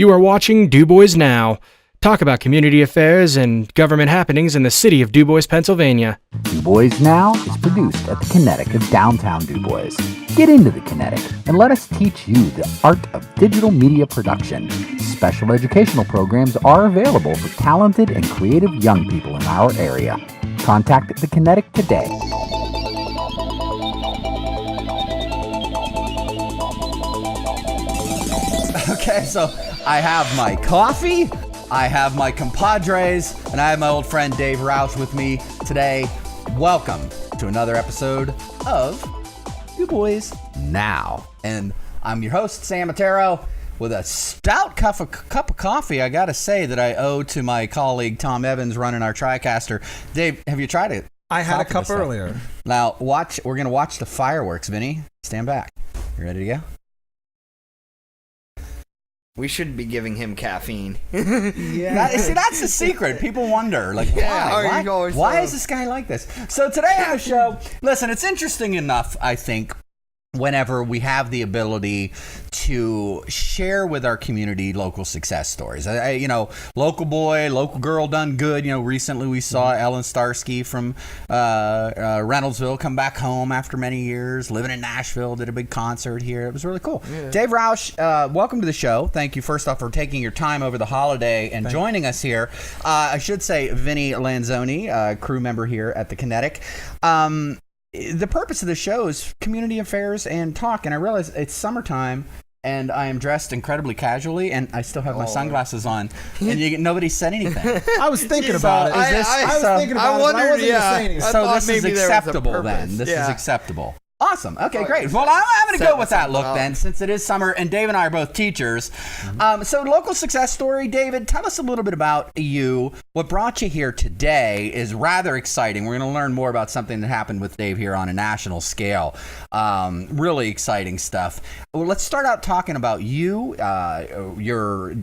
You are watching DuBois Now. Talk about community affairs and government happenings in the city of DuBois, Pennsylvania. DuBois Now is produced at the Kinetic of downtown DuBois. Get into the Kinetic and let us teach you the art of digital media production. Special educational programs are available for talented and creative young people in our area. Contact the Kinetic today. Okay, so I have my coffee, I have my compadres, and I have my old friend Dave Roush with me today. Welcome to another episode of DuBois Now. And I'm your host, Sam Matero, with a stout cup of coffee, I gotta say, that I owe to my colleague Tom Evans running our TriCaster. Dave, have you tried it? I had a cup earlier. Now, we're gonna watch the fireworks, Vinny. Stand back. You ready to go? We should be giving him caffeine. See, that's the secret. People wonder, like, why is this guy like this? So today on the show, listen, it's interesting enough, I think, whenever we have the ability to share with our community local success stories. Local boy, local girl done good. Recently we saw Ellen Starsky from Reynoldsville come back home after many years, living in Nashville, did a big concert here. It was really cool. Yeah. Dave Roush, welcome to the show. Thank you, first off, for taking your time over the holiday and joining us here. I should say Vinny Lanzoni, crew member here at the Kinetic. The purpose of the show is community affairs and talk, and I realize it's summertime, and I am dressed incredibly casually, and I still have my sunglasses on, and nobody said anything. I was thinking about it. I wondered, yeah. So this is acceptable then. This is acceptable. Awesome. Okay, great. Well, I'm going to go with that look then, since it is summer, and Dave and I are both teachers. So local success story, David, tell us a little bit about you. What brought you here today is rather exciting. We're going to learn more about something that happened with Dave here on a national scale. Really exciting stuff. Well, let's start out talking about you, your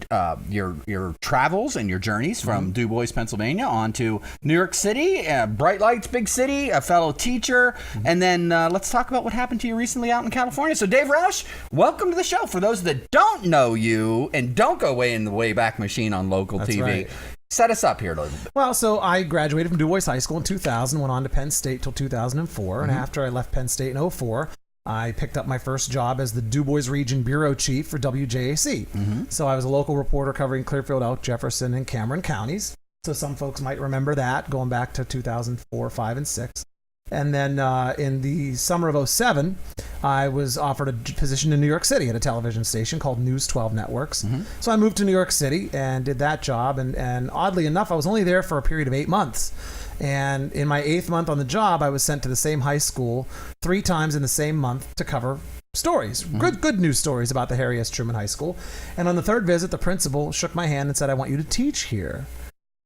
travels and your journeys from DuBois, Pennsylvania, on to New York City, bright lights, big city, a fellow teacher, and then let's talk about what happened to you recently out in California. So Dave Roush, welcome to the show. For those that don't know you and don't go way in the Wayback Machine on local TV, right. Set us up here a little bit. Well, so I graduated from DuBois High School in 2000, went on to Penn State till 2004, and after I left Penn State in 2004, I picked up my first job as the DuBois Region Bureau Chief for WJAC. So I was a local reporter covering Clearfield, Elk, Jefferson, and Cameron counties. So some folks might remember that, going back to 2004, 5, and 6. And then in the summer of 2007, I was offered a position in New York City at a television station called News 12 Networks. So I moved to New York City and did that job. And oddly enough, I was only there for a period of 8 months. And in my 8th month on the job, I was sent to the same high school 3 times in the same month to cover stories, good news stories about the Harry S. Truman High School. And on the 3rd visit, the principal shook my hand and said, "I want you to teach here."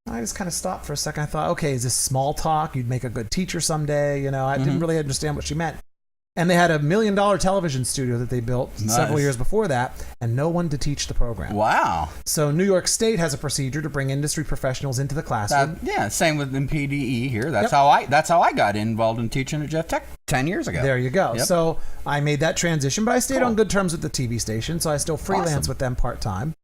I just kind of stopped for a second. I thought, okay, is this small talk? You'd make a good teacher someday. I didn't really understand what she meant. And they had a $1 million television studio that they built several years before that, and no one to teach the program. Wow. So New York State has a procedure to bring industry professionals into the classroom. Same with MPDE here. That's how I got involved in teaching at Jeff Tech 10 years ago. There you go. Yep. So I made that transition, but I stayed on good terms with the TV station, so I still freelance with them part-time.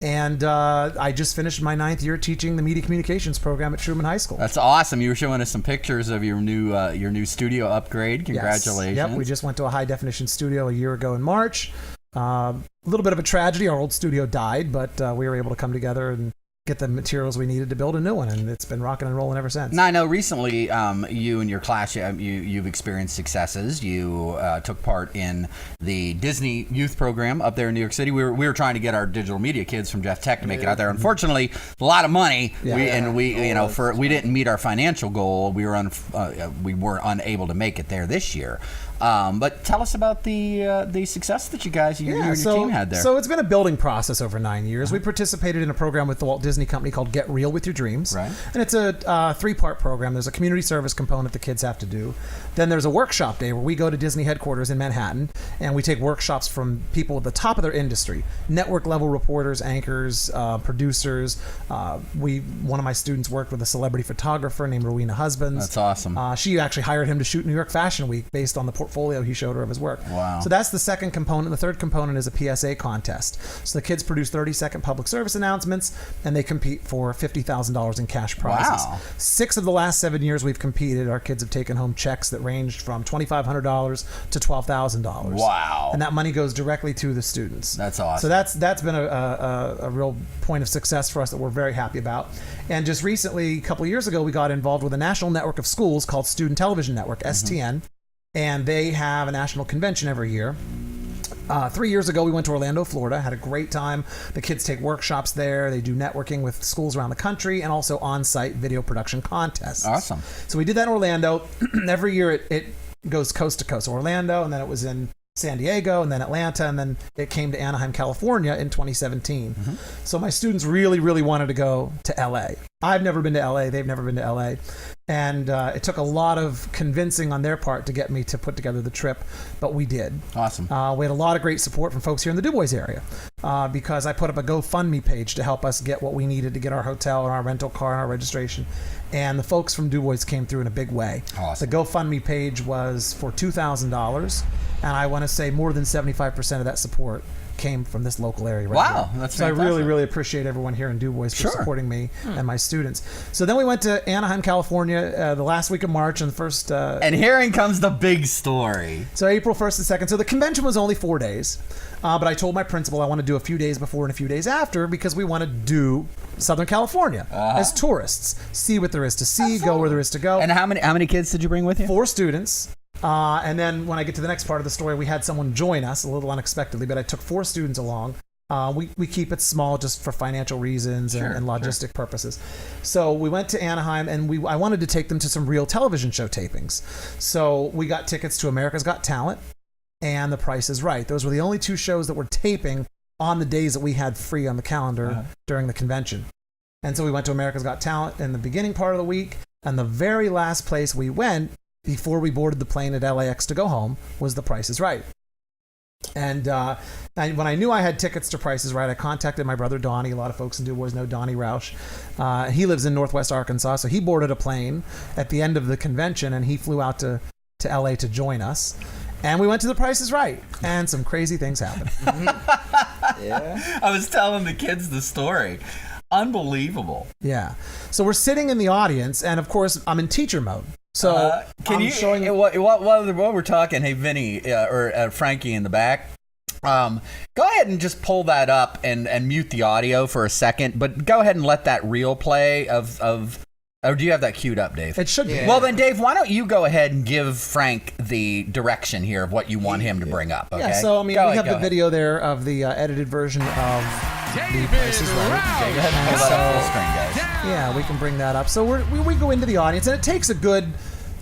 And I just finished my 9th year teaching the media communications program at Truman High School. That's awesome. You were showing us some pictures of your new studio upgrade. Congratulations. Yes. Yep, we just went to a high definition studio a year ago in March. A little bit of a tragedy. Our old studio died, but we were able to come together and get the materials we needed to build a new one, and it's been rocking and rolling ever since. Now, I know recently you and your class, you've experienced successes. You took part in the Disney Youth Program up there in New York City. We were trying to get our digital media kids from Jeff Tech to make it out there. Unfortunately, a lot of money. We didn't meet our financial goal. We were unable to make it there this year. But tell us about the success that you and your team had there. So it's been a building process over 9 years. We participated in a program with the Walt Disney Company called Get Real With Your Dreams. Right. And it's a 3-part program. There's a community service component the kids have to do. Then there's a workshop day where we go to Disney headquarters in Manhattan, and we take workshops from people at the top of their industry, network level reporters, anchors, producers. One of my students worked with a celebrity photographer named Rowena Husbands. That's awesome. She actually hired him to shoot New York Fashion Week based on the portfolio he showed her of his work. Wow. So that's the second component. The third component is a PSA contest. So the kids produce 30-second public service announcements, and they compete for $50,000 in cash prizes. Wow. 6 of the last 7 years we've competed, our kids have taken home checks that ranged from $2,500 to $12,000. Wow. And that money goes directly to the students. That's awesome. So that's been a real point of success for us that we're very happy about. And just recently, a couple of years ago, we got involved with a national network of schools called Student Television Network, STN, and they have a national convention every year. 3 years ago, we went to Orlando, Florida, had a great time. The kids take workshops there. They do networking with schools around the country and also on-site video production contests. Awesome. So we did that in Orlando. Every year it goes coast to coast. Orlando, and then it was in San Diego, and then Atlanta, and then it came to Anaheim, California in 2017. So my students really, really wanted to go to LA. I've never been to LA. They've never been to LA. And it took a lot of convincing on their part to get me to put together the trip, but we did. Awesome. We had a lot of great support from folks here in the Du Bois area because I put up a GoFundMe page to help us get what we needed to get our hotel and our rental car and our registration. And the folks from Du Bois came through in a big way. Awesome. The GoFundMe page was for $2,000, and I want to say more than 75% of that support came from this local area right Wow, here. that's so fantastic. I really, really appreciate everyone here in Du Bois for supporting me and my students. So then we went to Anaheim, California the last week of March and the first... and herein comes the big story. So April 1st and 2nd. So the convention was only 4 days. But I told my principal I want to do a few days before and a few days after because we want to do Southern California as tourists. See what there is to see, go where there is to go. And how many kids did you bring with you? 4 students. And then when I get to the next part of the story, we had someone join us a little unexpectedly, but I took 4 students along. We keep it small just for financial reasons and logistic purposes. So we went to Anaheim, and I wanted to take them to some real television show tapings. So we got tickets to America's Got Talent and The Price is Right. Those were the only 2 shows that were taping on the days that we had free on the calendar during the convention. And so we went to America's Got Talent in the beginning part of the week, and the very last place we went before we boarded the plane at LAX to go home was The Price is Right. And when I knew I had tickets to Price is Right, I contacted my brother Donnie. A lot of folks in Du Bois know Donnie Roush. He lives in Northwest Arkansas, so he boarded a plane at the end of the convention, and he flew out to LA to join us. And we went to The Price is Right, and some crazy things happened. I was telling the kids the story. Unbelievable. Yeah. So we're sitting in the audience, and of course, I'm in teacher mode. So can I'm you showing while we're talking? Hey, Vinny or Frankie in the back. Go ahead and just pull that up and mute the audio for a second. But go ahead and let that reel play of. Or do you have that queued up, Dave? It should be. Well, then, Dave, why don't you go ahead and give Frank the direction here of what you want him to bring up, okay? Yeah, so, I mean, we have the video there of the edited version of The Price is Right. Okay, go ahead and pull that up full screen, guys. Yeah, we can bring that up. So we go into the audience, and it takes a good,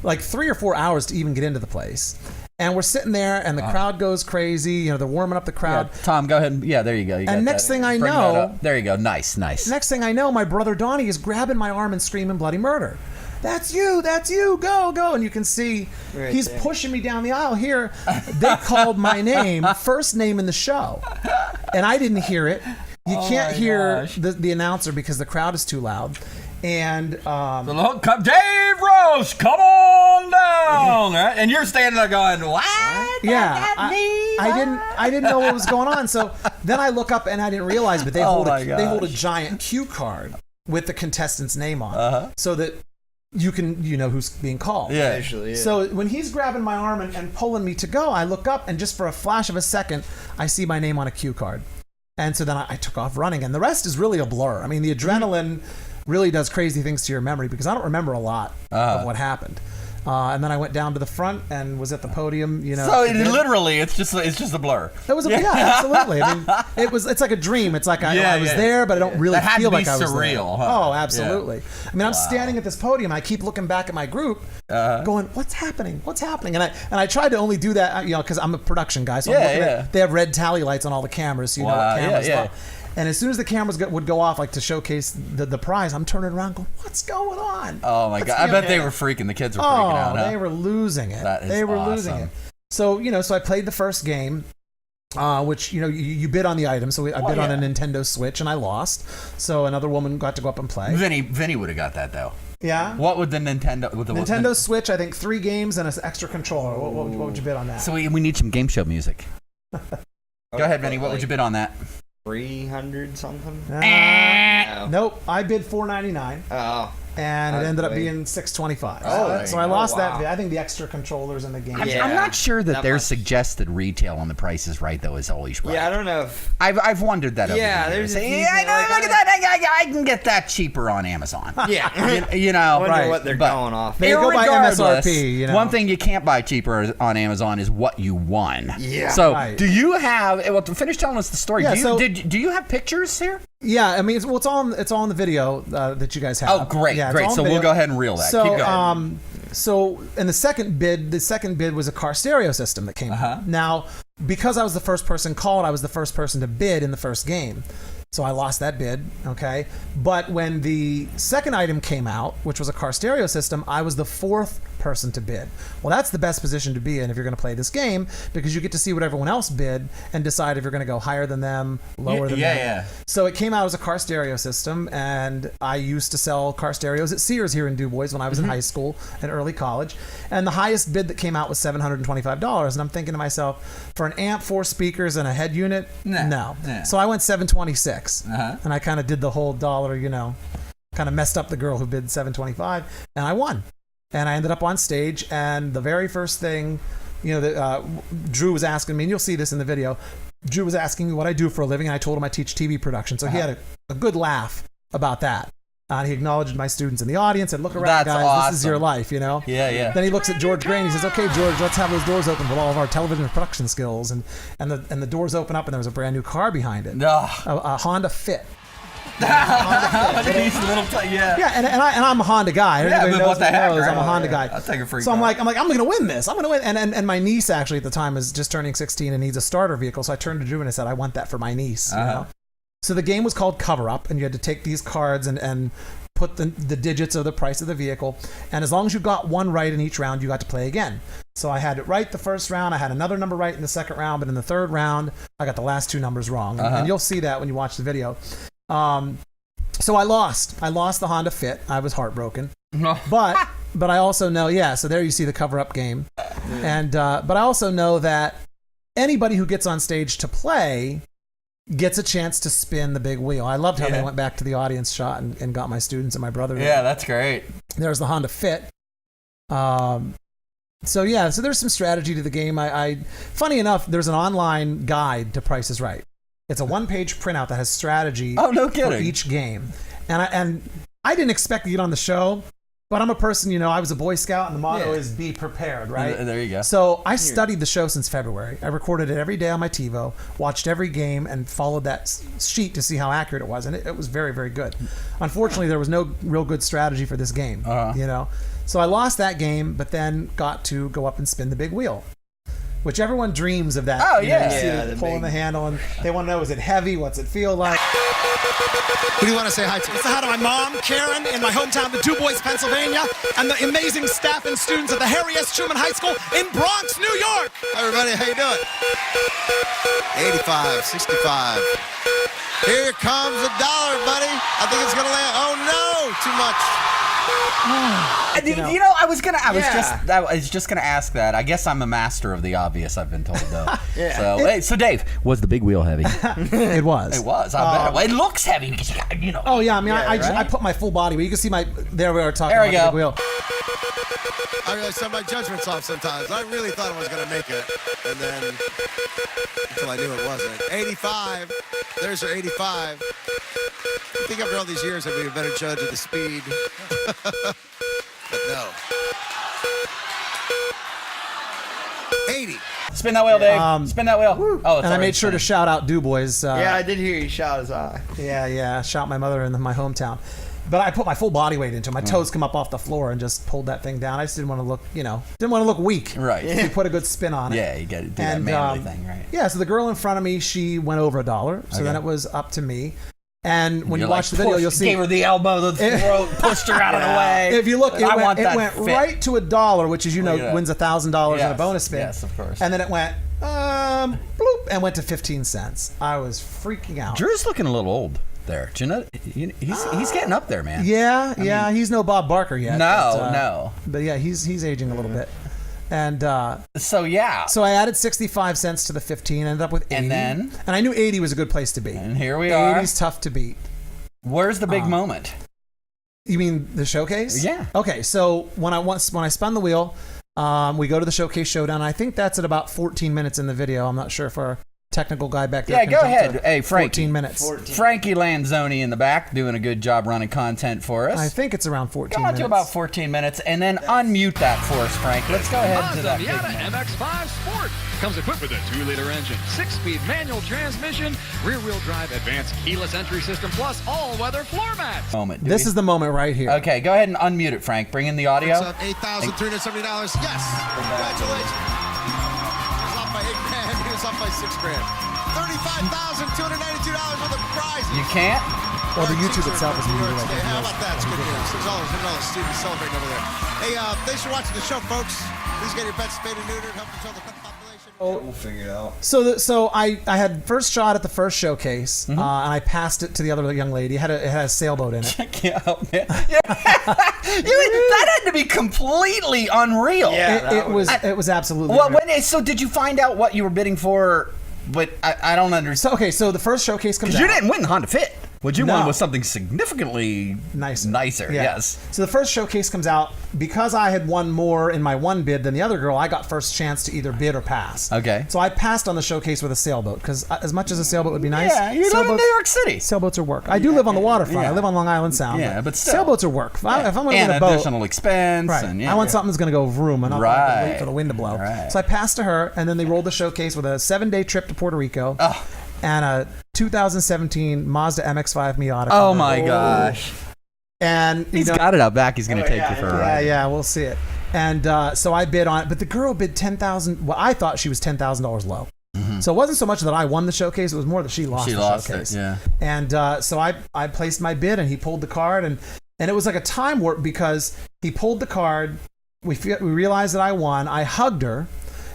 3 or 4 hours to even get into the place. And we're sitting there, and the crowd goes crazy. You know, they're warming up the crowd. Yeah, Tom, go ahead. Yeah, there you go. You got And next that. thing I Bring know- that up. There you go. Nice. Next thing I know, my brother Donnie is grabbing my arm and screaming bloody murder. That's you, go. And you can see he's pushing me down the aisle here. They called my name, first name in the show. And I didn't hear it. You can't hear the announcer because the crowd is too loud. And Look, Dave Roche, come on down. Right? And you're standing there going, what? I didn't know what was going on. So then I look up and I didn't realize, but they hold a giant cue card with the contestant's name on, so that you know who's being called. Yeah. Usually, yeah. So when he's grabbing my arm and pulling me to go, I look up, and just for a flash of a second, I see my name on a cue card. And so then I took off running, and the rest is really a blur. I mean, the adrenaline really does crazy things to your memory because I don't remember a lot of what happened. And then I went down to the front and was at the podium. You know, So literally, it's just a blur. it was absolutely. I mean, it's like a dream. It's like I was there, but I don't really That had feel to be like I was surreal, there. huh? Oh, absolutely. Yeah. I mean, I'm standing at this podium. I keep looking back at my group, going, "What's happening? What's happening?" And I tried to only do that, because I'm a production guy. So I'm looking at, they have red tally lights on all the cameras, so you know what cameras are. And as soon as the cameras would go off, like to showcase the prize, I'm turning around going, what's going on? Oh, my God. I bet they were freaking. The kids were freaking out. They were losing it. That is they were awesome. losing it. So, so I played the first game, which, you bid on the item. So I bid on a Nintendo Switch, and I lost. So another woman got to go up and play. Vinny would have got that, though. Yeah. What would the Nintendo? Nintendo Switch, I think 3 games and an extra controller. What would you bid on that? So we need some game show music. Go ahead, Benny. What would you bid on that? 300 something? Nope. I bid $499. Oh. And it ended up being $625. So I lost that bid. I think the extra controllers in the game. I'm not sure that their suggested retail on The Price is Right, though, is always right. Yeah, I don't know if... I've wondered that over the years. There's a few look at that. I can get that cheaper on Amazon. Yeah. you know, I wonder what they're going off. They go by MSRP, you know. One thing you can't buy cheaper on Amazon is what you won. Yeah. So do you have... Well, finish telling us the story. Yeah, do you have pictures here? Yeah, I mean, it's all in the video that you guys have. Oh, great, yeah, great. So we'll go ahead and reel that. So, keep going. So in the second bid was a car stereo system that came out. Now, because I was the first person called, I was the first person to bid in the first game. So I lost that bid, okay? But when the second item came out, which was a car stereo system, I was the fourth person to bid. Well, that's the best position to be in if you're going to play this game, because you get to see what everyone else bid and decide if you're going to go higher than them, lower than them. Yeah. So it came out as a car stereo system, and I used to sell car stereos at Sears here in DuBois when I was in high school and early college. And the highest bid that came out was $725. And I'm thinking to myself, for an amp, 4 speakers, and a head unit, no. So I went $726. And I kind of did the whole dollar, kind of messed up the girl who bid $725, and I won. And I ended up on stage, and the very first thing, Drew was asking me, and you'll see this in the video, Drew was asking me what I do for a living, and I told him I teach TV production. So he had a good laugh about that. He acknowledged my students in the audience and look around, guys, awesome. This is your life, Yeah. Then he looks at George Gray and he says, okay, George, let's have those doors open with all of our television production skills. And the doors open up and there was a brand new car behind it. A Honda Fit. Yeah, and I'm a Honda guy. Everybody knows me, knows I'm a Honda guy. I'll take a free So car. I'm like, I'm going to win this. I'm going to win. And my niece actually at the time is just turning 16 and needs a starter vehicle. So I turned to Drew and I said, I want that for my niece. So the game was called Cover Up, and you had to take these cards and put the digits of the price of the vehicle. And as long as you got one right in each round, you got to play again. So I had it right the first round. I had another number right in the second round. But in the third round, I got the last 2 numbers wrong. And you'll see that when you watch the video. So I lost. I lost the Honda Fit. I was heartbroken. But I also know, so there you see the cover-up game. And but I also know that anybody who gets on stage to play gets a chance to spin the big wheel. I loved how they went back to the audience shot and got my students and my brother. Yeah, that's great. There's the Honda Fit. So there's some strategy to the game. Funny enough, there's an online guide to Price is Right. It's a 1-page printout that has strategy for each game. And I didn't expect to get on the show, but I'm a person, I was a Boy Scout, and the motto is be prepared, right? There you go. So I studied the show since February. I recorded it every day on my TiVo, watched every game, and followed that sheet to see how accurate it was. And it was very, very good. Unfortunately, there was no real good strategy for this game, So I lost that game, but then got to go up and spin the big wheel. Which everyone dreams of that. Oh, Pulling the handle, and they want to know, is it heavy? What's it feel like? Who do you want to say hi to? Say hi to my mom, Karen, in my hometown of DuBois, Pennsylvania, and the amazing staff and students at the Harry S. Truman High School in Bronx, New York. Hi, everybody. How you doing? 85, 65. Here comes $1, buddy. I think it's going to land. Oh, no. Too much. I was just gonna ask that. I guess I'm a master of the obvious, I've been told, though. So Dave, was the big wheel heavy? It was. It was. I bet it looks heavy because Oh yeah, I mean, I put my full body weight. You can see there we are talking about the big wheel. I really set my judgments off sometimes. I really thought I was going to make it, and then until I knew it wasn't. 85. There's your 85. I think after all these years, I'd be a better judge of the speed. But no. 80. Spin that wheel, Dave. Spin that wheel. And I made sure to shout out DuBois. I did hear you shout his eye. Yeah. Shout my mother in my hometown. But I put my full body weight into it. My toes come up off the floor and just pulled that thing down. I just didn't want to look weak. Right. You put a good spin on it. Yeah, you got to do that manly thing, right? Yeah, so the girl in front of me, she went over $1. So then it was up to me. And when you watch the video, you'll see. Gave her the elbow, the throat, pushed her out of the way. If you look, it went fit. right to $1, which is, wins $1,000 in a bonus spin. Yes, of course. And then it went, bloop, and went to 15 cents. I was freaking out. Drew's looking a little old. there. Do you know, he's getting up there, man. Yeah, he's no Bob Barker yet. No. But yeah, he's aging a little bit. And So I added 65 cents to the 15, ended up with 80. And I knew 80 was a good place to be. And here we are. 80's tough to beat. Where's the big moment? You mean the showcase? Yeah. Okay, so when I spun the wheel, we go to the showcase showdown. I think that's at about 14 minutes in the video. I'm not sure if our technical guy back there. Yeah, can go jump ahead. to Hey, Frankie. 14 minutes. Frankie Lanzoni in the back doing a good job running content for us. I think it's around 14 Go on minutes. to about 14 minutes, and then unmute that for us, Frank. Let's go ahead to that big Miata moment. MX-5 Sport comes equipped with a 2-liter engine, 6-speed manual transmission, rear-wheel drive, advanced keyless entry system, plus all-weather floor mats. Moment. This is the moment right here. Okay, go ahead and unmute it, Frank. Bring in the audio. It's up $8,370. Yes. Congratulations. He was up by $8,000. He was up by $6,000. $35,292 worth of prizes. You can't? Well, the YouTube itself is New moving York like State. How this. about that? It's good news. $6. Steven's celebrating over there. Hey, thanks for watching the show, folks. Please get your pets spayed and neutered. Help control the pet population. We'll figure it out. So I had first shot at the first showcase, and I passed it to the other young lady. It had a sailboat in it. Check it out, man. That had to be completely unreal. Yeah. It was absolutely. Well, unreal. so did you find out what you were bidding for? But I don't understand. So the first showcase comes Because out. you didn't win the Honda Fit. What you No. won was something significantly nicer. Yeah. Yes. So the first showcase comes out. Because I had won more in my one bid than the other girl, I got first chance to either bid or pass. Okay. So I passed on the showcase with a sailboat because as much as a sailboat would be nice, Yeah, you live in New York City. Sailboats are work. I do live on the waterfront. Yeah. I live on Long Island Sound. Yeah, but still. sailboats are work. If I'm going to And get a boat, additional expense. right? And, I want something that's going to go vroom and not have to wait Right. for the wind to blow. Right. So I passed to her, and then they rolled the showcase with a 7-day trip to Puerto Rico. Oh. And a 2017 Mazda MX-5 Miata. Oh convertible. my gosh. And you He's know, got it out back. He's going to take you for a ride. yeah, we'll see it. And so I bid on it, but the girl bid $10,000. Well, I thought she was $10,000 low. So it wasn't so much that I won the showcase; it was more that she lost She the lost showcase. it, yeah. And so I placed my bid, and he pulled the card, and it was like a time warp because he pulled the card. We realized that I won. I hugged her,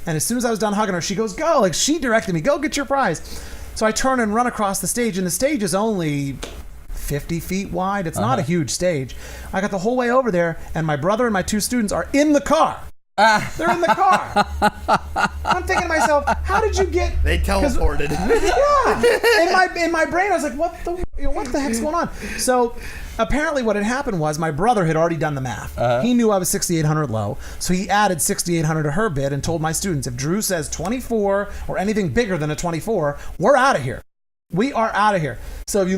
and as soon as I was done hugging her, she goes, "Go!" Like she directed me, "Go get your prize." So I turn and run across the stage, and the stage is only 50 feet wide. It's not a huge stage. I got the whole way over there, and my brother and my 2 students are in the car. They're in the car. I'm thinking to myself, how did you get? They teleported. Yeah. In my brain, I was like, what the heck's going on? So apparently, what had happened was my brother had already done the math. He knew I was 6,800 low, so he added 6,800 to her bid and told my students, if Drew says 24 or anything bigger than a 24, we're out of here. We are out of here. So if you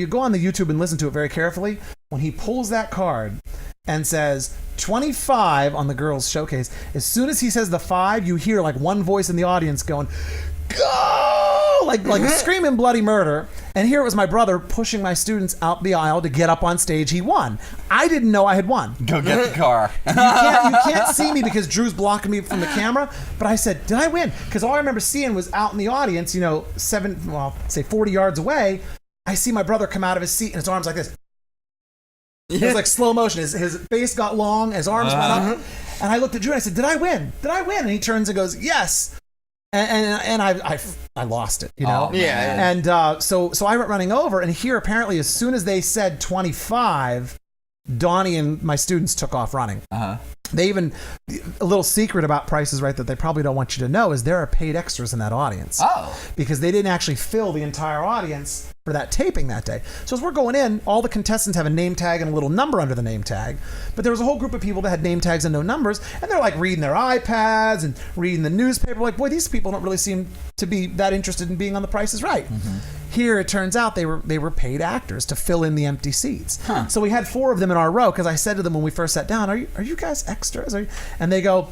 go on the YouTube and listen to it very carefully, when he pulls that card and says 25 on the girls' showcase, as soon as he says the 5, you hear like one voice in the audience going, "Go!" like screaming bloody murder. And here it was my brother pushing my students out the aisle to get up on stage. He won. I didn't know I had won. Go get the car. You can't see me because Drew's blocking me from the camera. But I said, did I win? Because all I remember seeing was out in the audience, 40 yards away. I see my brother come out of his seat and his arms like this. It was like slow motion. His face got long, his arms went up. And I looked at Drew and I said, did I win? Did I win? And he turns and goes, yes. And I lost it, Oh, Yeah. And so I went running over, and here apparently as soon as they said 25, Donnie and my students took off running. They even, a little secret about Price is Right that they probably don't want you to know is there are paid extras in that audience. Oh. Because they didn't actually fill the entire audience for that taping that day. So as we're going in, all the contestants have a name tag and a little number under the name tag. But there was a whole group of people that had name tags and no numbers, and they're like reading their iPads and reading the newspaper. Like, boy, these people don't really seem to be that interested in being on The Price is Right. Here it turns out they were paid actors to fill in the empty seats. So we had 4 of them in our row because I said to them when we first sat down, "Are you guys extras?" And they go,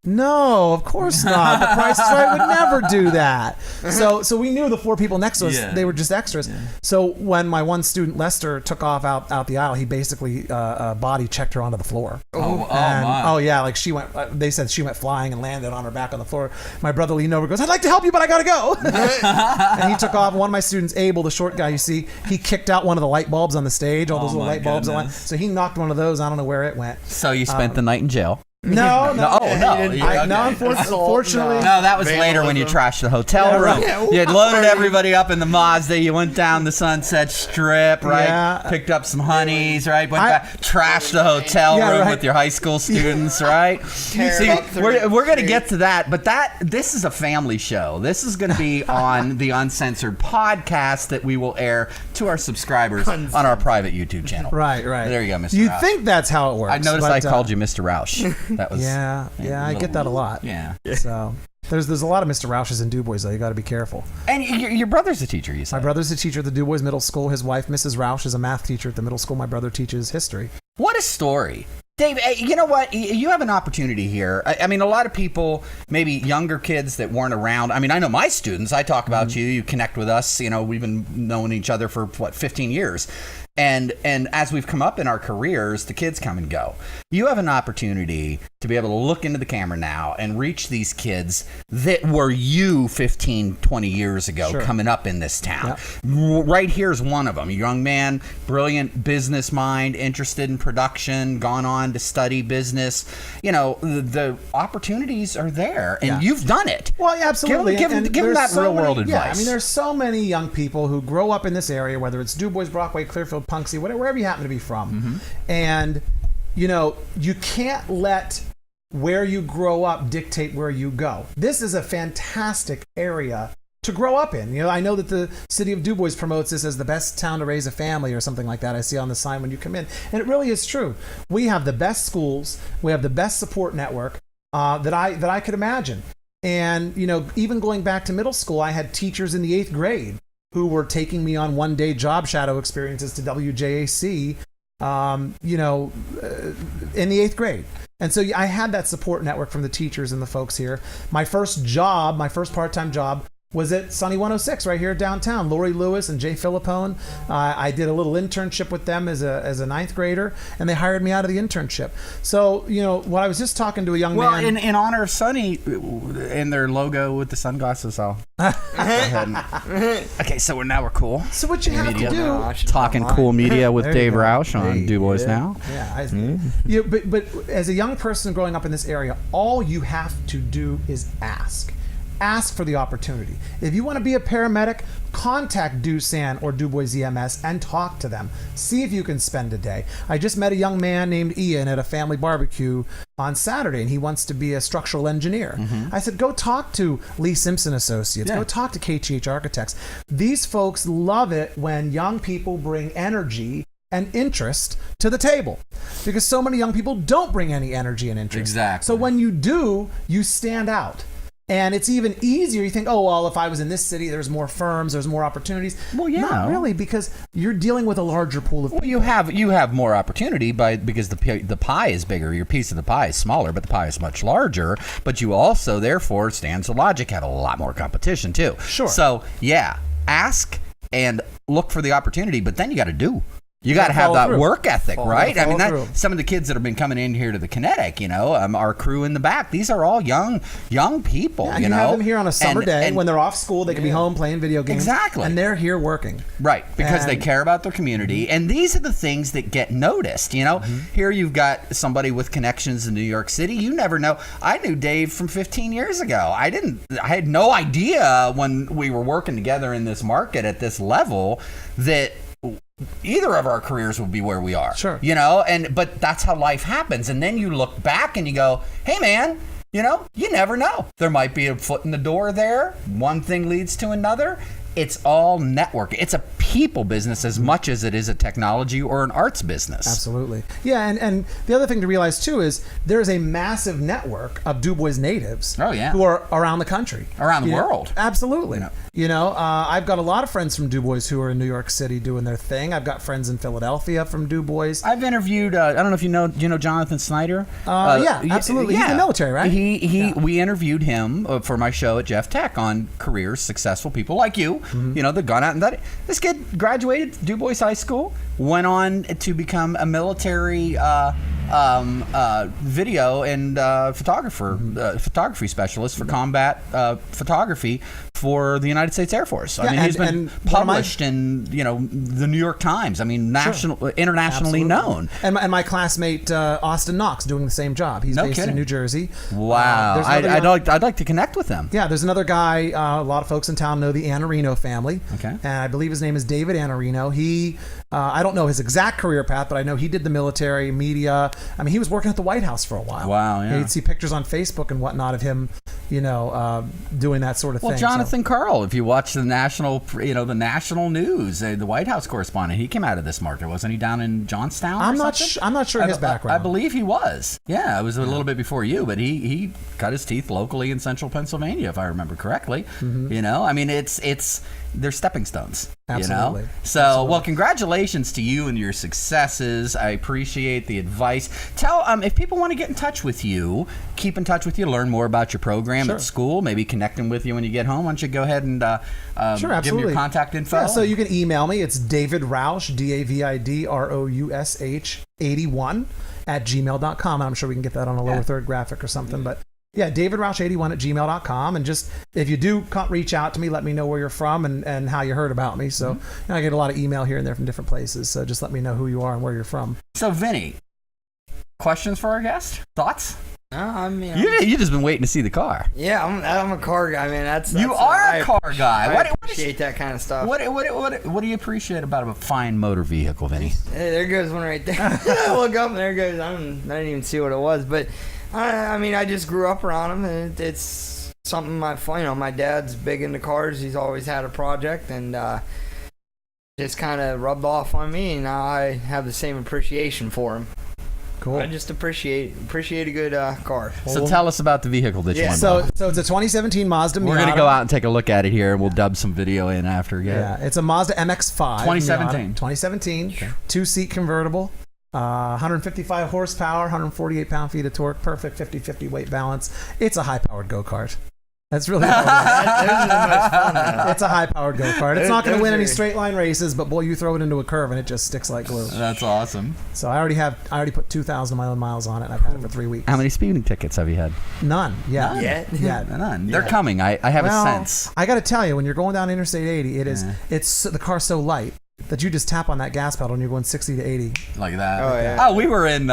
"No, of course not. The Price is Right would never do that." So we knew the 4 people next to us, they were just extras. So when my one student, Lester, took off out the aisle, he basically body checked her onto the floor. My. Yeah, like she went, they said she went flying and landed on her back on the floor. My brother leaned over and goes, "I'd like to help you, but I gotta go." And he took off. One of my students, Abel, the short guy you see, he kicked out one of the light bulbs on the stage, all those little my light bulbs. goodness. So he knocked one of those. I don't know where it went. So you spent the night in jail. No. Oh, no. Unfortunately. No, that was later when you trashed the hotel room. You had loaded everybody up in the Mazda. You went down the Sunset Strip, right? Yeah. Picked up some honeys, right? Went back, trashed the hotel room with your high school students, right? See, we're going to get to that, but this is a family show. This is going to be on the Uncensored podcast that we will air to our subscribers on our private YouTube channel. Right. There you go, Mr. You Roush. think that's how it works. I noticed I called you Mr. Roush. That was I get that a lot. Yeah. So there's a lot of Mr. Roushes in DuBois, though. You got to be careful. And your brother's a teacher, you said. My brother's a teacher at the DuBois Middle School. His wife, Mrs. Roush, is a math teacher at the middle school. My brother teaches history. What a story. Dave, you know what? You have an opportunity here. I mean, a lot of people, maybe younger kids that weren't around. I mean, I know my students. I talk about you. You connect with us. You know, we've been knowing each other for, 15 years. And as we've come up in our careers, the kids come and go. You have an opportunity to be able to look into the camera now and reach these kids that were you 15, 20 years ago coming up in this town. Yep. Right here's one of them. A young man, brilliant business mind, interested in production, gone on to study business. You know, the opportunities are there, and you've done it. Well, yeah, absolutely. Give them that real-world advice. Yeah, I mean, there's so many young people who grow up in this area, whether it's DuBois, Brockway, Clearfield, Punxsutawney, wherever you happen to be from. And, you know, you can't let where you grow up dictate where you go. This is a fantastic area to grow up in. You know, I know that the city of DuBois promotes this as the best town to raise a family or something like that. I see on the sign when you come in. And it really is true. We have the best schools. We have the best support network that I could imagine. And, you know, even going back to middle school, I had teachers in the 8th grade who were taking me on one-day job shadow experiences to WJAC, you know, in the 8th grade. And so I had that support network from the teachers and the folks here. My first part-time job was at Sunny 106 right here downtown. Lori Lewis and Jay Philippone. I did a little internship with them as a 9th grader, and they hired me out of the internship. So, you know, what I was just talking to a young man. Well, in honor of Sunny and their logo with the sunglasses, I'll go ahead and... Okay, so now we're cool. So what you have to do... Talking cool media with Dave Roush on DuBois Now. Yeah, but as a young person growing up in this area, all you have to do is ask. Ask for the opportunity. If you want to be a paramedic, contact Doosan or DuBois EMS and talk to them. See if you can spend a day. I just met a young man named Ian at a family barbecue on Saturday, and he wants to be a structural engineer. I said, go talk to Lee Simpson Associates. Go talk to KTH Architects. These folks love it when young people bring energy and interest to the table, because so many young people don't bring any energy and interest. Exactly. So when you do, you stand out. And it's even easier. You think, oh, well, if I was in this city, there's more firms, there's more opportunities. Well, yeah. Not really, because you're dealing with a larger pool of people. Well, you have more opportunity because the pie is bigger. Your piece of the pie is smaller, but the pie is much larger. But you also, therefore, stands to logic, have a lot more competition, too. Sure. So, yeah, ask and look for the opportunity, but then you got to do. You got to have that work ethic, right? I mean, some of the kids that have been coming in here to the Kinetic, you know, our crew in the back, these are all young people, you know. You have them here on a summer day when they're off school, they can be home playing video games. Exactly. And they're here working. Right, because they care about their community. And these are the things that get noticed, you know. Here you've got somebody with connections in New York City. You never know. I knew Dave from 15 years ago. I had no idea when we were working together in this market at this level that either of our careers would be where we are. Sure. You know, but that's how life happens. And then you look back and you go, hey man, you know, you never know. There might be a foot in the door there. One thing leads to another. It's all network. It's a people business as much as it is a technology or an arts business. Absolutely. Yeah, and the other thing to realize too is there's a massive network of DuBois natives who are around the country. Around the world. Absolutely. You know, I've got a lot of friends from DuBois who are in New York City doing their thing. I've got friends in Philadelphia from DuBois. I've interviewed, I don't know if you know Jonathan Snyder? Yeah, absolutely. He's in the military, right? We interviewed him for my show at Jeff Tech on careers, successful people like you. You know, they've gone out and done it. This kid graduated DuBois High School, went on to become a military video and photography specialist for combat photography for the United States Air Force. I Yeah, mean, he's been and published in the New York Times. I mean, internationally Absolutely. known. And my classmate Austin Knox doing the same job. He's based kidding. in New Jersey. Wow, There's another I'd like to connect with them. Yeah, there's another guy. A lot of folks in town know the Anarino family. Okay. And I believe his name is David Anarino. He, I don't know his exact career path, but I know he did the military, media. I mean, he was working at the White House for a while. Wow, yeah. You'd see pictures on Facebook and whatnot of him, doing that sort of Well, thing. Jonathan Karl, if you watch the national news, the White House correspondent, he came out of this market, wasn't he? Down in Johnstown. I'm not sure his background. I believe he was. Yeah, it was a little bit before you, but he cut his teeth locally in central Pennsylvania, if I remember correctly. Mm-hmm. I mean, they're stepping stones. Absolutely. So, well, congratulations to you and your successes. I appreciate the advice. Tell if people want to get in touch with you, keep in touch with you, learn more about your program at school, maybe connecting with you when you get home. Why don't you go ahead and give them your contact info? Yeah, so you can email me. It's David Roush, DavidRoush 81 at gmail.com. I'm sure we can get that on a lower third graphic or something, but yeah, DavidRoush81 at gmail.com. And just, if you do reach out to me, let me know where you're from and how you heard about me. So I get a lot of email here and there from different places. So just let me know who you are and where you're from. So, Vinny, questions for our guest? Thoughts? I mean, You just been waiting to see the car. yeah, I'm a car guy, man. That's You are a car guy. I What appreciate that kind of stuff. What do you appreciate about a fine motor vehicle, Vinny? Hey, there goes one right there. I look up and there goes. I didn't even see what it was, but I mean, I just grew up around them, and it's something my dad's big into cars. He's always had a project, and just kind of rubbed off on me, and now I have the same appreciation for him. Cool. I just appreciate a good car. So tell us about the vehicle that you want. So it's a 2017 Mazda Miata. We're going to go out and take a look at it here, and we'll dub some video in after. Yeah, it's a Mazda MX-5. 2017. Miata, 2017. 2-seat convertible. 155 horsepower, 148 pound-feet of torque, perfect 50-50 weight balance. It's a high-powered go-kart. That's really all it is. Those are the most fun, though. It's a high-powered go-kart. It's not going to win any Those are- straight-line races, but boy, you throw it into a curve and it just sticks like glue. That's awesome. So I already put 2,000 of my own miles on it, and I've had it for 3 weeks. How many speeding tickets have you had? None. Yeah. Yet? Yeah. None. They're coming. I have a sense. I got to tell you, when you're going down Interstate 80, it's the car's so light that you just tap on that gas pedal and you're going 60 to 80. Like that. Oh, yeah. Oh, we were in.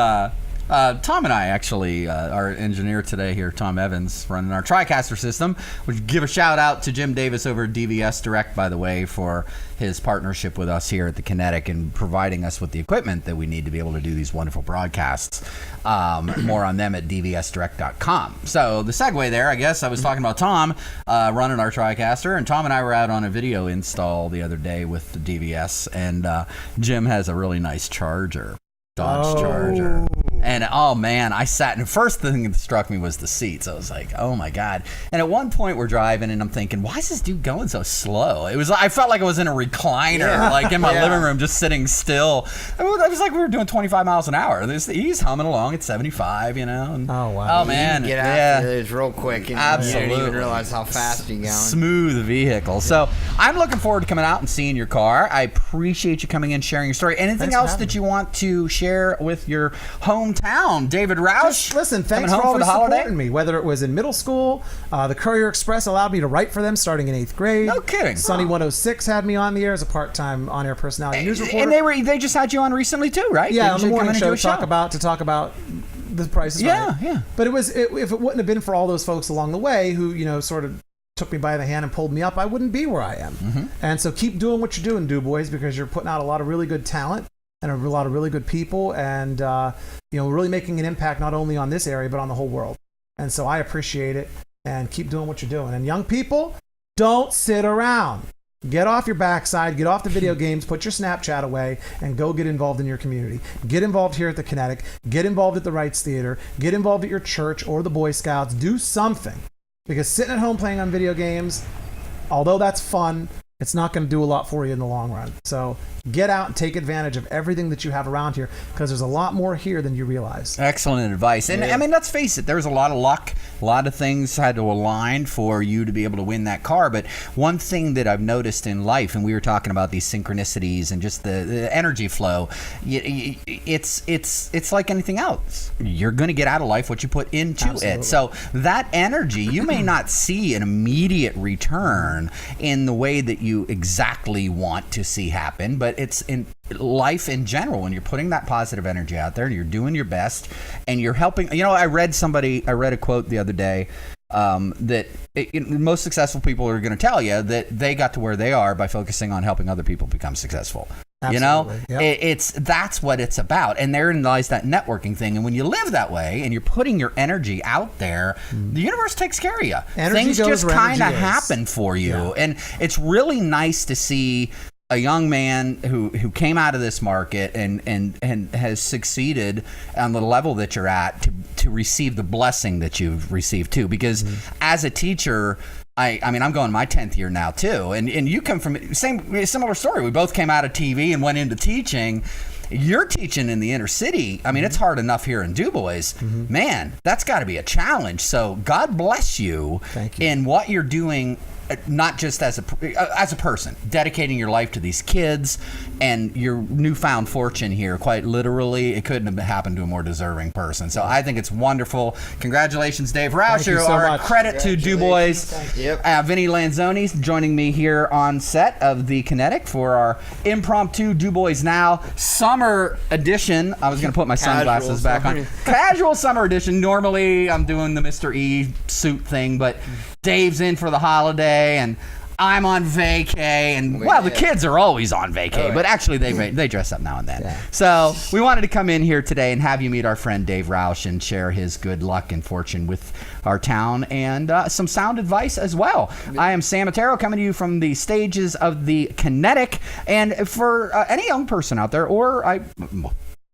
Tom and I actually, our engineer today here, Tom Evans, running our TriCaster system. Would give a shout out to Jim Davis over at DVS Direct, by the way, for his partnership with us here at the Kinetic and providing us with the equipment that we need to be able to do these wonderful broadcasts. More on them at dvsdirect.com. So the segue there, I guess, I was talking about Tom running our TriCaster, and Tom and I were out on a video install the other day with the DVS, and Jim has a really nice Charger. Dodge Charger. And oh man, I sat, and the first thing that struck me was the seats. I was like, oh my God. And at one point we're driving and I'm thinking, why is this dude going so slow? I felt like I was in a recliner, like in my living room, just sitting still. It was like we were doing 25 miles an hour. He's humming along at 75, And, Oh, wow. Oh man. You can get after those real quick, and you don't Absolutely. even realize how fast you're going. Smooth vehicle. So I'm looking forward to coming out and seeing your car. I appreciate you coming in, sharing your story. Anything Thanks for else having that me. you want to share with your hometown, David Roush? Just listen, coming thanks for home always the holiday? supporting me. Whether it was in middle school, the Courier Express allowed me to write for them starting in 8th grade. No kidding. Sunny 106 had me on the air as a part-time on-air personality news reporter. And they just had you on recently too, right? yeah, Didn't on the you come morning in and show do a to talk about the Price is Yeah, Right. yeah. But if it wouldn't have been for all those folks along the way who sort of took me by the hand and pulled me up, I wouldn't be where I am. Mm-hmm. And so keep doing what you're doing, Dubois, because you're putting out a lot of really good talent and a lot of really good people, and really making an impact not only on this area but on the whole world. And so I appreciate it, and keep doing what you're doing. And young people, don't sit around. Get off your backside, get off the video games, put your Snapchat away, and go get involved in your community. Get involved here at the Kinetic. Get involved at the Rights Theater. Get involved at your church or the Boy Scouts. Do something. Because sitting at home playing on video games, although that's fun, it's not going to do a lot for you in the long run. So get out and take advantage of everything that you have around here, because there's a lot more here than you realize. Excellent advice. And I mean, let's face it, there's a lot of luck. A lot of things had to align for you to be able to win that car. But one thing that I've noticed in life, and we were talking about these synchronicities and just the energy flow, it's like anything else. You're going to get out of life what you put into it. So that energy, you may not see an immediate return in the way that you exactly want to see happen, but it's in life in general, when you're putting that positive energy out there and you're doing your best and you're helping. I read a quote the other day that most successful people are going to tell you that they got to where they are by focusing on helping other people become successful. Absolutely. Yep. That's what it's about, and therein lies that networking thing. And when you live that way and you're putting your energy out there, the universe takes care of you. Things just kind of happen for you, and it's really nice to see a young man who came out of this market and has succeeded on the level that you're at to receive the blessing that you've received too. Because as a teacher, I mean, I'm going my 10th year now too, and you come from similar story. We both came out of TV and went into teaching. You're teaching in the inner city. I mean, it's hard enough here in DuBois. Man, that's got to be a challenge. So God bless you, in what you're doing. Not just as a person, dedicating your life to these kids and your newfound fortune here. Quite literally, it couldn't have happened to a more deserving person. So I think it's wonderful. Congratulations, Dave Roush. You are a credit to DuBois. Yep. Vinny Lanzoni joining me here on set of the Kinetic for our impromptu DuBois Now summer edition. I was going to put my sunglasses back on. Casual summer edition. Normally, I'm doing the Mr. E suit thing, but Dave's in for the holiday, and I'm on vacay, and the kids are always on vacay, but actually they dress up now and then. So we wanted to come in here today and have you meet our friend Dave Roush and share his good luck and fortune with our town, and some sound advice as well. I am Sam Matero, coming to you from the stages of the Kinetic, and for any young person out there, or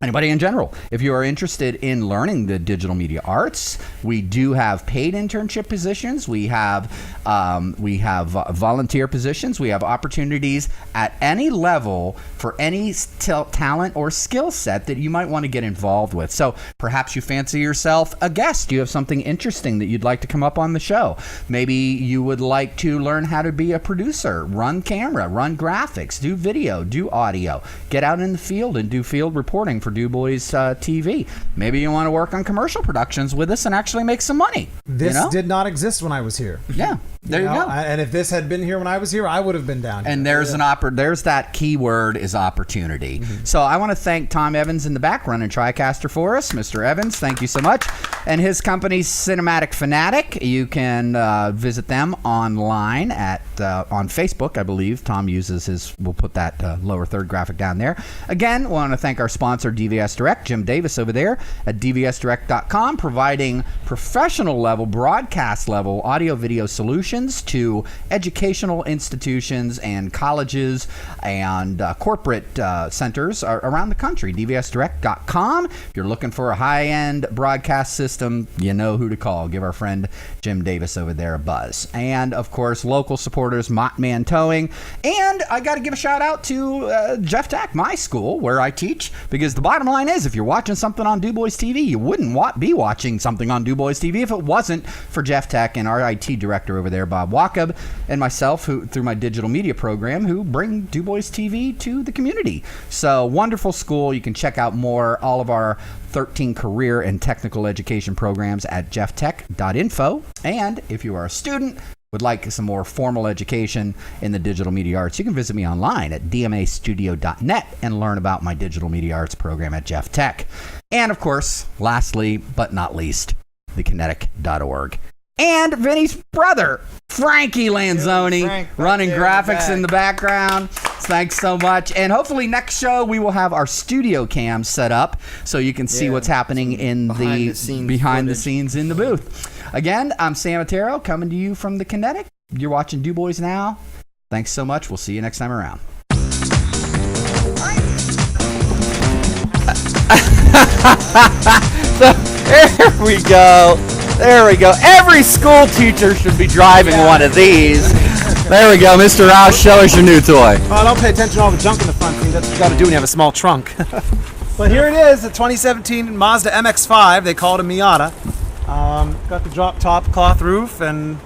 anybody in general, if you are interested in learning the digital media arts, we do have paid internship positions. We have volunteer positions. We have opportunities at any level for any talent or skill set that you might want to get involved with. So perhaps you fancy yourself a guest. You have something interesting that you'd like to come up on the show. Maybe you would like to learn how to be a producer, run camera, run graphics, do video, do audio, get out in the field and do field reporting for DuBois TV. Maybe you want to work on commercial productions with us and actually make some money. This did not exist when I was here. Yeah, there you go. And if this had been here when I was here, I would have been down here. And there's there's that key word is opportunity. So I want to thank Tom Evans in the back running TriCaster for us. Mr. Evans, thank you so much. And his company, Cinematic Fanatic. You can visit them online on Facebook, I believe. Tom uses we'll put that lower third graphic down there. Again, want to thank our sponsor, DVS Direct, Jim Davis over there at dvsdirect.com, providing professional level, broadcast level audio video solutions to educational institutions and colleges and corporate centers around the country. dvsdirect.com. If you're looking for a high-end broadcast system, you know who to call. Give our friend Jim Davis over there a buzz. And of course, local supporters, Mottman Towing. And I got to give a shout out to Jeff Tech, my school, where I teach, because the bottom line is, if you're watching something on DuBois TV, you wouldn't be watching something on DuBois TV if it wasn't for Jeff Tech and our IT director over there, Bob Wacob, and myself, who through my digital media program, who bring DuBois TV to the community. So wonderful school. You can check out all of our 13 career and technical education programs at jefftech.info. And if you are a student, would like some more formal education in the digital media arts, you can visit me online at dmastudio.net and learn about my digital media arts program at Jeff Tech. And of course, lastly but not least, thekinetic.org. And Vinny's brother, Frankie Lanzoni, running graphics in the background. Thanks so much. And hopefully next show we will have our studio cam set up so you can see what's happening in behind the scenes in the booth. Again, I'm Sam Matero, coming to you from the Kinetic. You're watching DuBois Now. Thanks so much. We'll see you next time around. So, there we go. There we go. Every school teacher should be driving one of these. There we go, Mr. Roush. Show us your new toy. Oh, don't pay attention to all the junk in the front seat. That's what you got to do when you have a small trunk. But here it is, the 2017 Mazda MX-5. They call it a Miata. Got the drop top cloth roof and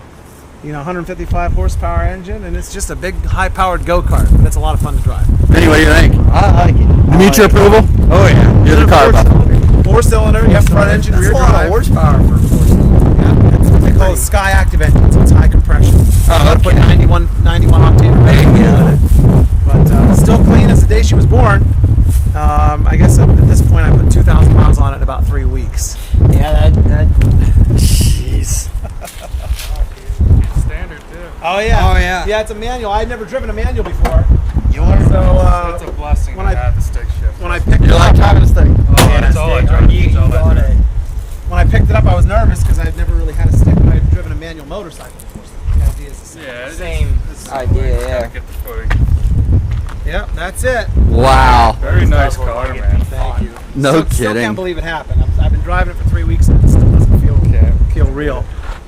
155 horsepower engine, and it's just a big high-powered go-kart. But it's a lot of fun to drive. Anyway, what do you think? I like it. Meet your approval? Oh yeah. You're the car buff. 4-cylinder, you have front engine, rear That's a lot of drive. horsepower for a 4-cylinder. Yeah, it's what they call a Sky Active engine, so it's high compression. Oh, Put 91 octane rating on it. But still clean as the day she was born. I guess at this point I put 2,000 miles on it in about 3 weeks. Yeah, that. Jeez. Standard too. Oh yeah. Oh, yeah. Yeah, it's a manual. I'd never driven a manual before. Yours. So It's a blessing when to I- have the stick shift. when I picked it You like up, driving a stick? Oh, that's all I drive. That's all I drive. when I picked it up, I was nervous because I'd never really had a stick, but I'd driven a manual motorcycle before. So the idea is the same. Yeah, Same idea, yeah. Get the footing. Yep, that's it. Wow. Very nice car, man. Thank you. No Still kidding. can't believe it happened. I've been driving it for 3 weeks and it still doesn't feel real.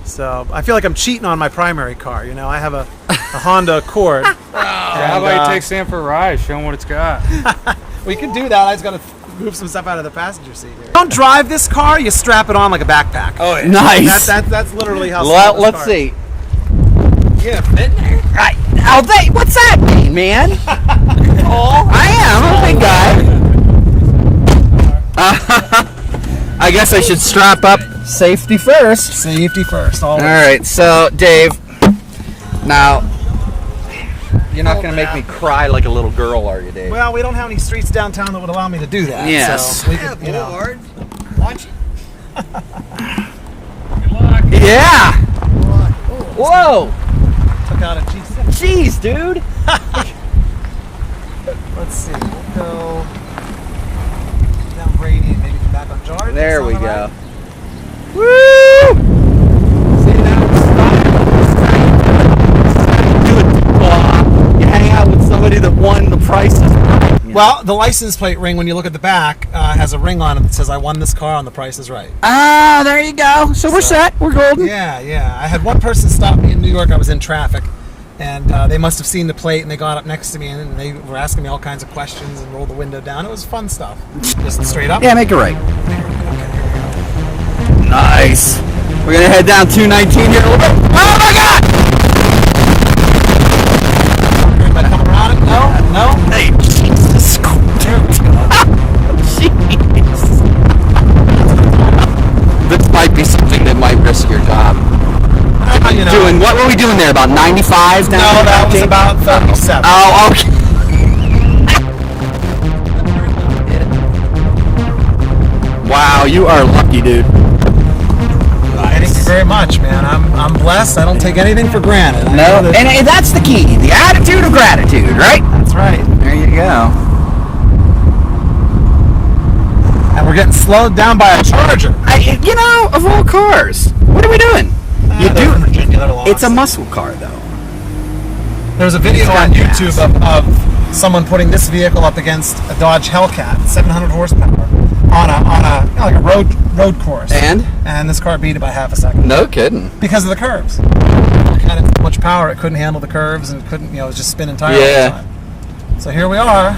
So I feel like I'm cheating on my primary car. I have a Honda Accord. How about you take Sam for a ride? Show him what it's got. We can do that. I just got to move some stuff out of the passenger seat here. Don't drive this car. You strap it on like a backpack. Oh yeah. Nice. That's literally how. small this Let's car see. You gonna fit in there? Right. What's that mean, man? Oh, I am. I'm a big guy. I guess I should strap up. Safety first. is. Safety first. Always. All right. So, Dave, now you're not gonna make me cry like a little girl, are you, Dave? Well, we don't have any streets downtown that would allow me to do that. Yes. So we Yeah, could, Boulevard. Watch it. Good luck. Yeah. Whoa. took out a G6. Jeez, dude. Let's see. We'll go down Brady and maybe come back on Jordan. There Sound we all go. right? Woo! See now, you hang out with somebody that won the prizes. Well, the license plate ring, when you look at the back, has a ring on it that says, "I won this car on The Price is Right." Ah, there you go. So we're set. We're golden. Yeah, yeah. I had one person stop me in New York. I was in traffic, and they must have seen the plate, and they got up next to me, and they were asking me all kinds of questions and rolled the window down. It was fun stuff. Just straight up. Yeah, make it right. Nice. We're gonna head down 219 here a little bit. Oh my God! Everybody come around it? No? Hey, Jesus. There we go. Jeez. This might be something that might risk your job. You know. Doing what were we doing there? About 95 down No, there? that was about 37. Oh, okay. Wow, you are lucky, dude. Thank you very much, man. I'm blessed. I don't take anything for granted. I know that- And that's the key. The attitude of gratitude, right? That's right. There you go. And we're getting slowed down by a Charger. Of all cars, what are we doing? They're from Virginia. They're lost. It's a muscle car, though. There's a video got on gas. YouTube of someone putting this vehicle up against a Dodge Hellcat, 700 horsepower, on a like a road course. And? And this car beat it by half a second No kidding. because of the curves. It had so much power, it couldn't handle the curves, and it couldn't, it was just spinning tires all Yeah. the time. So here we are. All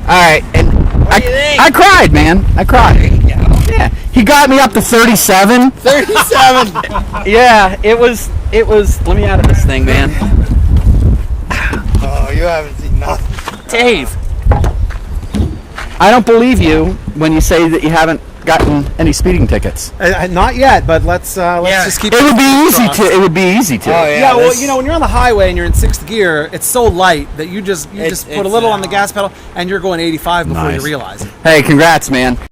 right, and do you think? I cried, man. I cried. Yeah, he got me up to 37. 37. Yeah, it was. Let me out of this thing, man. Oh, you haven't seen nothing. Dave, I don't believe you when you say that you haven't gotten any speeding tickets. Not yet, but let's just keep. It would be easy crossed. to. It would be easy to. Oh, Yeah, well, this- when you're on the highway and you're in 6th gear, it's so light that you just put a it's, little on the gas pedal and you're going 85 before Nice. you realize it. Hey, congrats, man.